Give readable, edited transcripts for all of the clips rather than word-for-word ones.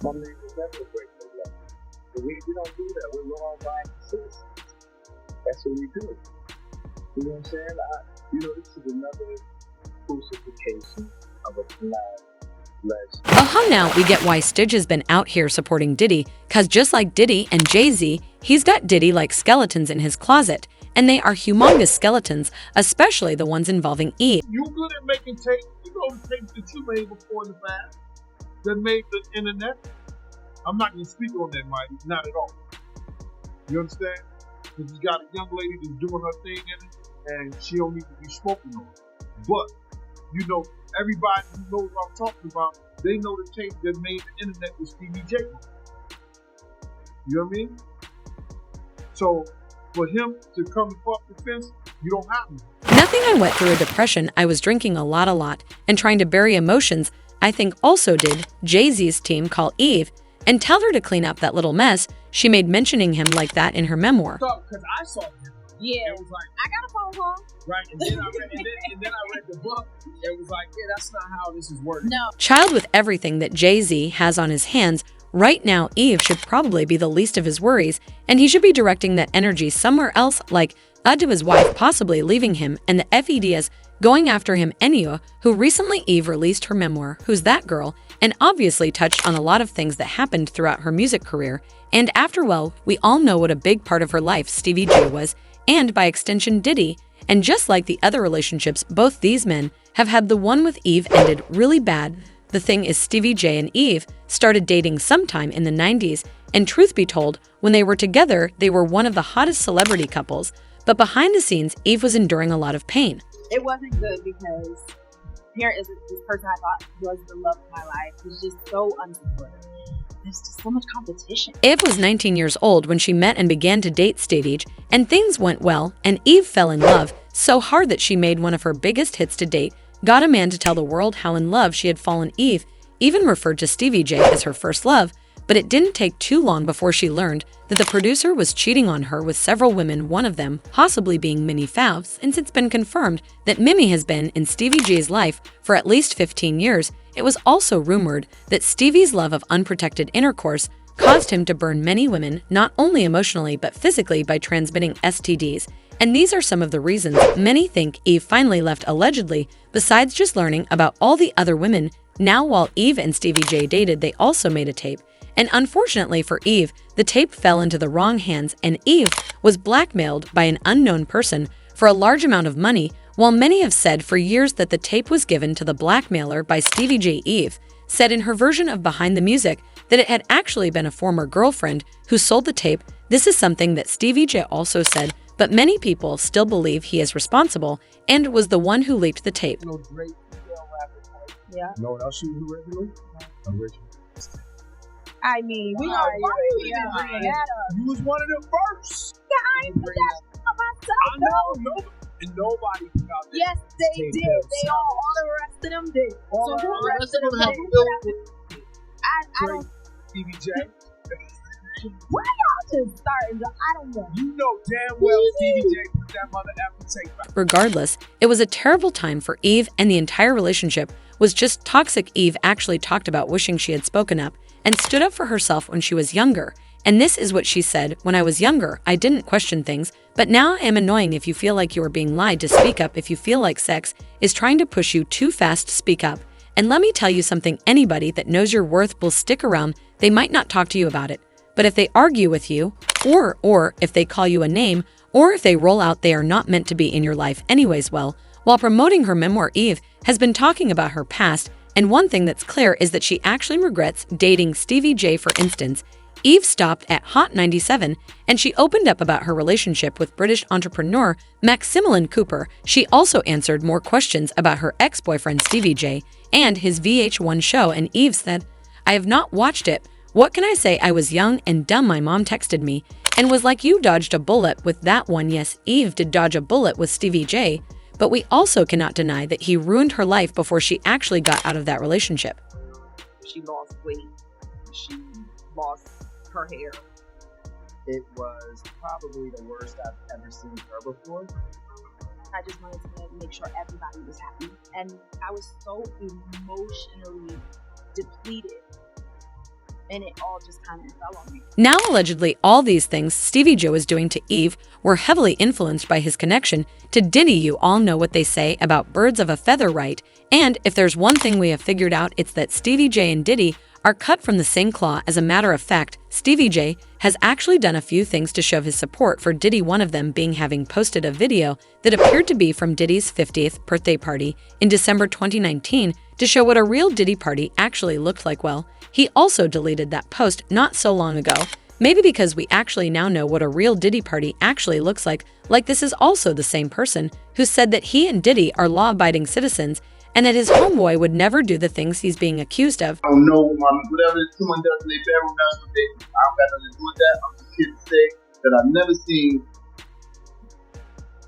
My man will never break no law. But we don't do that. We're law-abiding citizens. That's what we do. You know what I'm saying? This is another crucifixion of a black legend. Aha, now we get why Stidge has been out here supporting Diddy, cause just like Diddy and Jay-Z, he's got Diddy like skeletons in his closet, and they are humongous skeletons, especially the ones involving Eve. You good at making tapes? You know the tapes that you made before the fact that made the internet. I'm not gonna speak on that, Mike. Not at all. You understand? Because you got a young lady that's doing her thing in it, and she don't need to be spoken on. But everybody who knows what I'm talking about, they know the tape that made the internet with Stevie J. You know what I mean? So for him to come and fuck the fence, you don't have to. Nothing I went through a depression. I was drinking a lot, and trying to bury emotions. I think also did Jay-Z's team call Eve and tell her to clean up that little mess she made mentioning him like that in her memoir. Because I saw him. Yeah. It was like, I got a phone call. Right, and then I read the book. It was like, yeah, that's not how this is working. No. Child, with everything that Jay-Z has on his hands, right now Eve should probably be the least of his worries, and he should be directing that energy somewhere else, like to his wife possibly leaving him, and the FEDs going after him Enya, who recently Eve released her memoir, Who's That Girl, and obviously touched on a lot of things that happened throughout her music career, and after, well, we all know what a big part of her life Stevie J was, and by extension Diddy, and just like the other relationships both these men have had, the one with Eve ended really bad. The thing is, Stevie J and Eve started dating sometime in the 90s, and truth be told, when they were together, they were one of the hottest celebrity couples, but behind the scenes, Eve was enduring a lot of pain. It wasn't good because here is this person I thought was the love of my life was just so unsupportive. There's just so much competition. Eve was 19 years old when she met and began to date Steviej, and things went well, and Eve fell in love so hard that she made one of her biggest hits to date, got a man to tell the world how in love she had fallen. Eve even referred to Stevie J as her first love, but it didn't take too long before she learned that the producer was cheating on her with several women, one of them possibly being Mimi Fav, since it's been confirmed that Mimi has been in Stevie J's life for at least 15 years. It was also rumored that Stevie's love of unprotected intercourse caused him to burn many women, not only emotionally but physically, by transmitting STDs. And these are some of the reasons many think Eve finally left allegedly, besides just learning about all the other women. Now, while Eve and Stevie J dated, they also made a tape. And unfortunately for Eve, the tape fell into the wrong hands, and Eve was blackmailed by an unknown person for a large amount of money, while many have said for years that the tape was given to the blackmailer by Stevie J. Eve said in her version of Behind the Music that it had actually been a former girlfriend who sold the tape. This is something that Stevie J also said, but many people still believe he is responsible and was the one who leaked the tape. No great female rapper. Yeah. No one else who originally? Original. I mean, we are. You was one of them first. Yeah, I ain't put that on myself. I know. Nobody put out that. Yes, they did. They all the rest of them did. All so the rest of them have built. I don't. Stevie J. Why y'all just starting? I don't know. You know damn well Stevie J put that mother effing tape out. Regardless, it was a terrible time for Eve, and the entire relationship was just toxic. Eve actually talked about wishing she had spoken up and stood up for herself when she was younger. And this is what she said: "When I was younger, I didn't question things, but now I am annoying if you feel like you are being lied to. Speak up if you feel like sex is trying to push you too fast. Speak up. And let me tell you something, anybody that knows your worth will stick around. They might not talk to you about it, but if they argue with you, or if they call you a name, or if they roll out, they are not meant to be in your life anyways." Well, while promoting her memoir, Eve has been talking about her past, and one thing that's clear is that she actually regrets dating Stevie J. For instance, Eve stopped at Hot 97, and she opened up about her relationship with British entrepreneur Maximilian Cooper. She also answered more questions about her ex-boyfriend Stevie J and his VH1 show, and Eve said, "I have not watched it. What can I say? I was young and dumb. My mom texted me and was like, you dodged a bullet with that one." Yes, Eve did dodge a bullet with Stevie J, but we also cannot deny that he ruined her life before she actually got out of that relationship. She lost weight. She lost her hair. It was probably the worst I've ever seen her before. I just wanted to make sure everybody was happy, and I was so emotionally depleted and it all just kind of fell on me. Now, allegedly, all these things Stevie J was doing to Eve were heavily influenced by his connection to Diddy. You all know what they say about birds of a feather, right? And if there's one thing we have figured out, it's that Stevie J and Diddy are cut from the same cloth. As a matter of fact, Stevie J has actually done a few things to show his support for Diddy, one of them being having posted a video that appeared to be from Diddy's 50th birthday party in December 2019 to show what a real Diddy party actually looked like. Well, he also deleted that post not so long ago, maybe because we actually now know what a real Diddy party actually looks like. Like, this is also the same person who said that he and Diddy are law-abiding citizens and that his homeboy would never do the things he's being accused of. I don't know, whatever someone does in their bedroom, that's what they do. I don't got nothing to do with that. I'm just here to say that I've never seen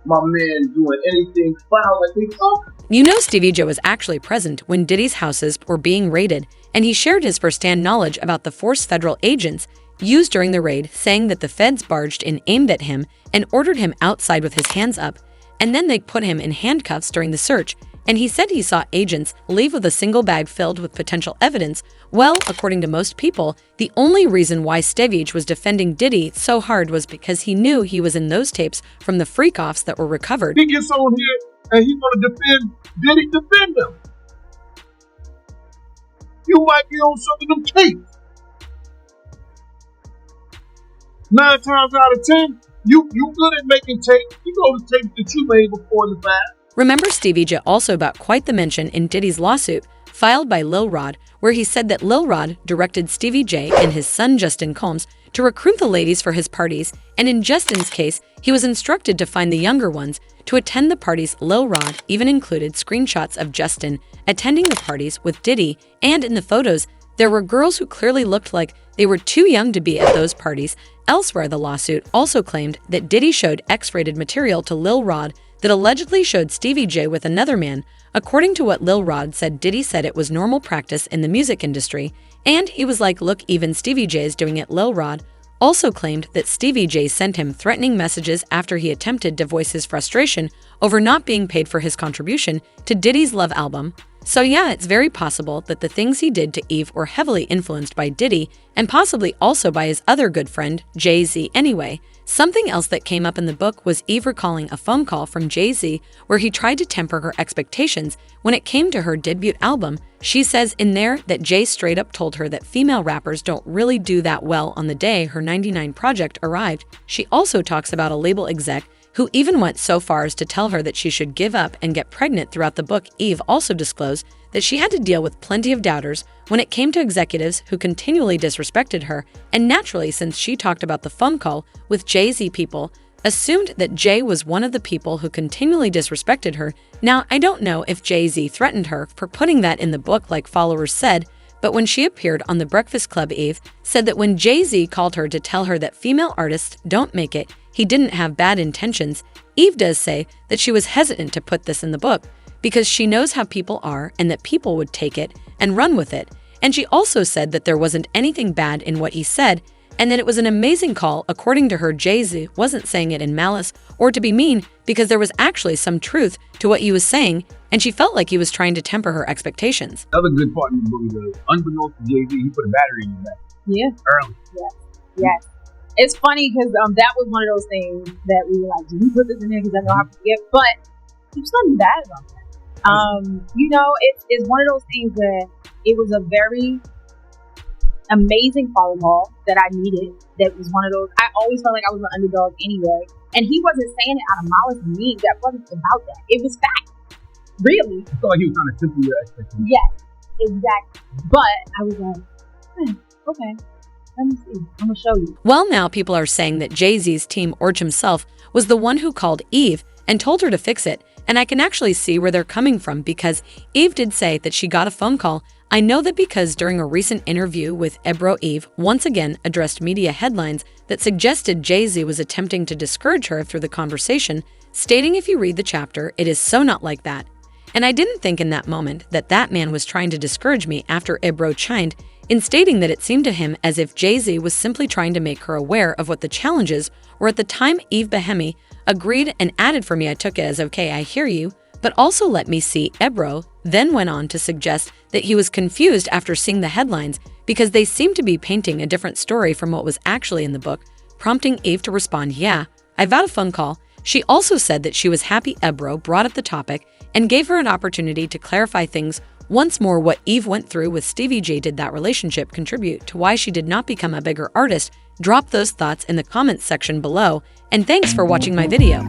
my man doing anything foul like they talk. You know, Stevie J was actually present when Diddy's houses were being raided, and he shared his firsthand knowledge about the force federal agents used during the raid, saying that the feds barged in, aimed at him, and ordered him outside with his hands up, and then they put him in handcuffs during the search. And he said he saw agents leave with a single bag filled with potential evidence. Well, according to most people, the only reason why Steviej was defending Diddy so hard was because he knew he was in those tapes from the freak-offs that were recovered. He gets on here and he's going to defend Diddy, defend him. You might be on some of them tapes. 9 times out of 10, you good at making tapes. You know the tapes that you made before the fact. Remember Stevie J also about quite the mention in Diddy's lawsuit filed by Lil Rod, where he said that Lil Rod directed Stevie J and his son Justin Combs to recruit the ladies for his parties, and in Justin's case, he was instructed to find the younger ones to attend the parties. Lil Rod even included screenshots of Justin attending the parties with Diddy, and in the photos, there were girls who clearly looked like they were too young to be at those parties. Elsewhere, the lawsuit also claimed that Diddy showed X-rated material to Lil Rod that allegedly showed Stevie J with another man. According to what Lil Rod said, Diddy said it was normal practice in the music industry, and he was like, look, even Stevie J is doing it. Lil Rod also claimed that Stevie J sent him threatening messages after he attempted to voice his frustration over not being paid for his contribution to Diddy's Love album. So yeah, it's very possible that the things he did to Eve were heavily influenced by Diddy and possibly also by his other good friend, Jay-Z. Anyway, something else that came up in the book was Eve recalling a phone call from Jay-Z where he tried to temper her expectations when it came to her debut album. She says in there that Jay straight up told her that female rappers don't really do that well on the day her 99 project arrived. She also talks about a label exec who even went so far as to tell her that she should give up and get pregnant. Throughout the book, Eve also disclosed that she had to deal with plenty of doubters when it came to executives who continually disrespected her, and naturally, since she talked about the phone call with Jay-Z, people assumed that Jay was one of the people who continually disrespected her. Now, I don't know if Jay-Z threatened her for putting that in the book like followers said, but when she appeared on The Breakfast Club, Eve said that when Jay-Z called her to tell her that female artists don't make it, he didn't have bad intentions. Eve does say that she was hesitant to put this in the book because she knows how people are and that people would take it and run with it. And she also said that there wasn't anything bad in what he said and that it was an amazing call. According to her, Jay-Z wasn't saying it in malice or to be mean because there was actually some truth to what he was saying, and she felt like he was trying to temper her expectations. Another good part in the book is, unbeknownst to Jay-Z, he put a battery in your back. Yeah. Early. Yes. It's funny because that was one of those things that we were like, did we put this in there because I know how to forget? But there's nothing bad about that. You know, it's one of those things where it was a very amazing phone call that I needed. That was one of those, I always felt like I was an underdog anyway. And he wasn't saying it out of malice to me. That wasn't about that. It was fact. Really. I felt like he was trying to temper your expectations. Yes, exactly. But I was like, okay. Let me see. I'm going to show you. Well, now people are saying that Jay-Z's team, Orch himself, was the one who called Eve and told her to fix it. And I can actually see where they're coming from because Eve did say that she got a phone call. I know that because during a recent interview with Ebro, Eve once again addressed media headlines that suggested Jay-Z was attempting to discourage her through the conversation, stating if you read the chapter, it is so not like that. And I didn't think in that moment that that man was trying to discourage me after Ebro chimed in stating that it seemed to him as if Jay-Z was simply trying to make her aware of what the challenges were at the time. Eve Behemi agreed and added, for me, I took it as okay, I hear you, but also let me see. Ebro then went on to suggest that he was confused after seeing the headlines because they seemed to be painting a different story from what was actually in the book, prompting Eve to respond, "Yeah, I've had a phone call." She also said that she was happy Ebro brought up the topic and gave her an opportunity to clarify things once more. What Eve went through with Stevie J did that relationship contribute to why she did not become a bigger artist? Drop those thoughts in the comments section below, and thanks for watching my video.